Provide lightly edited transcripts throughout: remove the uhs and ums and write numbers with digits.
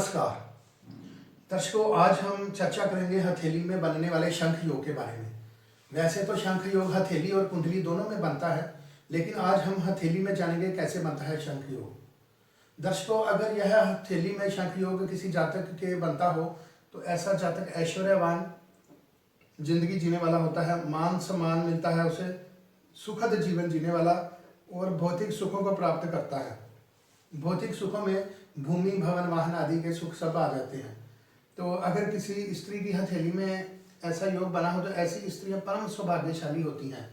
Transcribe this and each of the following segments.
नमस्कार दर्शकों, आज हम चर्चा करेंगे हथेली में बनने वाले शंख योग के बारे में। वैसे तो शंख योग हथेली और कुंडली दोनों में बनता है, लेकिन आज हम हथेली में जानेंगे कैसे बनता है शंख योग। दर्शकों, अगर यह हथेली में शंख योग किसी जातक के बनता हो तो ऐसा जातक ऐश्वर्यवान जिंदगी जीने वाला होता है, मान सम्मान मिलता है उसे, सुखद जीवन जीने वाला और भौतिक सुखों को प्राप्त करता है। भौतिक सुखों में भूमि भवन वाहन आदि के सुख सब आ जाते हैं। तो अगर किसी स्त्री की हथेली में ऐसा योग बना हो तो ऐसी स्त्रियां परम सौभाग्यशाली होती हैं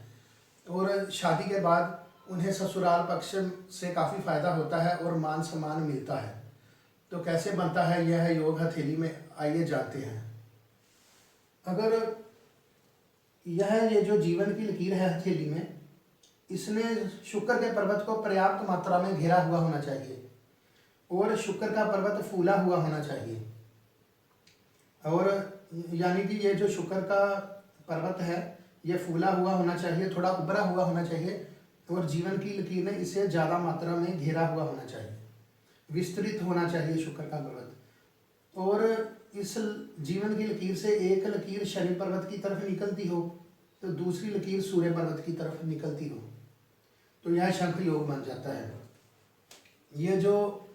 और शादी के बाद उन्हें ससुराल पक्ष से काफ़ी फायदा होता है और मान सम्मान मिलता है। तो कैसे बनता है यह योग हथेली में, आइए जानते हैं। अगर ये जो जीवन की लकीर है हथेली में, इसने शुक्र के पर्वत को पर्याप्त मात्रा में घेरा हुआ होना चाहिए और शुक्र का पर्वत फूला हुआ होना चाहिए। और यानी कि ये जो शुक्र का पर्वत है ये फूला हुआ होना चाहिए, थोड़ा उभरा हुआ होना चाहिए और जीवन की लकीर ने इसे ज़्यादा मात्रा में घेरा हुआ होना चाहिए, विस्तृत होना चाहिए शुक्र का पर्वत। और इस जीवन की लकीर से एक लकीर शनि पर्वत की तरफ निकलती हो तो दूसरी लकीर सूर्य पर्वत की तरफ निकलती हो तो यह शंख योग बन जाता है। ये जो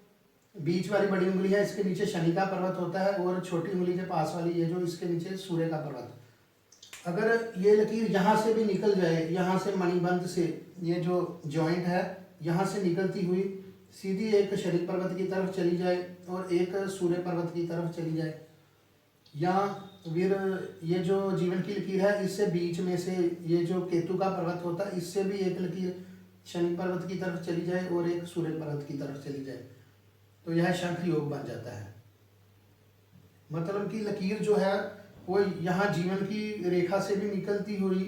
बीच वाली बड़ी उंगली है इसके नीचे शनि का पर्वत होता है और छोटी उंगली के पास वाली ये जो इसके नीचे सूर्य का पर्वत। अगर ये लकीर यहाँ से भी निकल जाए, यहाँ से मणिबंध से ये जो जॉइंट है यहाँ से निकलती हुई सीधी एक शनि पर्वत की तरफ चली जाए और एक सूर्य पर्वत की तरफ चली जाए, या फिर ये जो जीवन की लकीर है इससे बीच में से ये जो केतु का पर्वत होता है इससे भी एक लकीर शनि पर्वत की तरफ चली जाए और एक सूर्य पर्वत की तरफ चली जाए तो यह शंख योग बन जाता है। मतलब कि लकीर जो है वो यहाँ जीवन की रेखा से भी निकलती हुई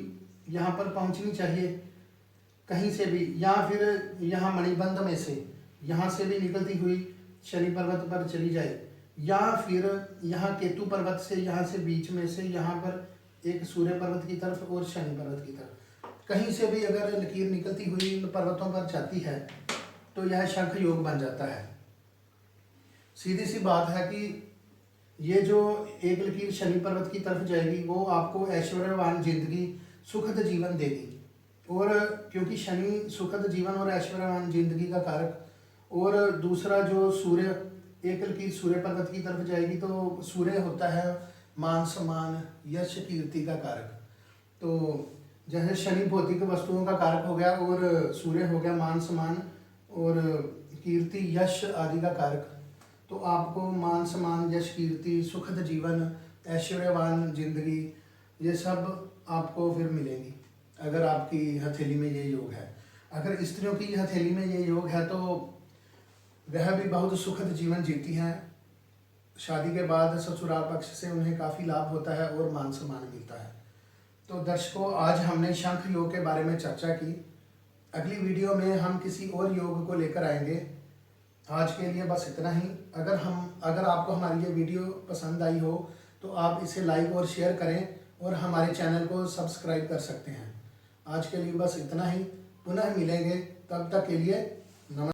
यहाँ पर पहुँचनी चाहिए कहीं से भी, या फिर यहाँ मणिबंध में से यहाँ से भी निकलती हुई शनि पर्वत पर चली जाए, या फिर यहाँ केतु पर्वत से यहाँ से बीच में से यहाँ पर एक सूर्य पर्वत की तरफ और शनि पर्वत की तरफ कहीं से भी अगर लकीर निकलती हुई इन पर्वतों पर जाती है तो यह शंख योग बन जाता है। सीधी सी बात है कि ये जो एक लकीर शनि पर्वत की तरफ जाएगी वो आपको ऐश्वर्यवान जिंदगी, सुखद जीवन देगी। और क्योंकि शनि सुखद जीवन और ऐश्वर्यवान जिंदगी का कारक, और दूसरा जो सूर्य, एक लकीर सूर्य पर्वत की तरफ जाएगी तो सूर्य होता है मान सम्मान यश कीर्ति का कारक। तो जैसे शनि भौतिक वस्तुओं का कारक हो गया और सूर्य हो गया मान सम्मान और कीर्ति यश आदि का कारक, तो आपको मान सम्मान यश कीर्ति सुखद जीवन ऐश्वर्यवान जिंदगी ये सब आपको फिर मिलेंगी अगर आपकी हथेली में ये योग है। अगर स्त्रियों की हथेली में ये योग है तो वह भी बहुत सुखद जीवन जीती हैं। शादी के बाद ससुराल पक्ष से उन्हें काफ़ी लाभ होता है और मान सम्मान मिलता है। तो दर्शकों, आज हमने शंख योग के बारे में चर्चा की। अगली वीडियो में हम किसी और योग को लेकर आएंगे। आज के लिए बस इतना ही। अगर आपको हमारी ये वीडियो पसंद आई हो तो आप इसे लाइक और शेयर करें और हमारे चैनल को सब्सक्राइब कर सकते हैं। आज के लिए बस इतना ही, पुनः मिलेंगे, तब तक के लिए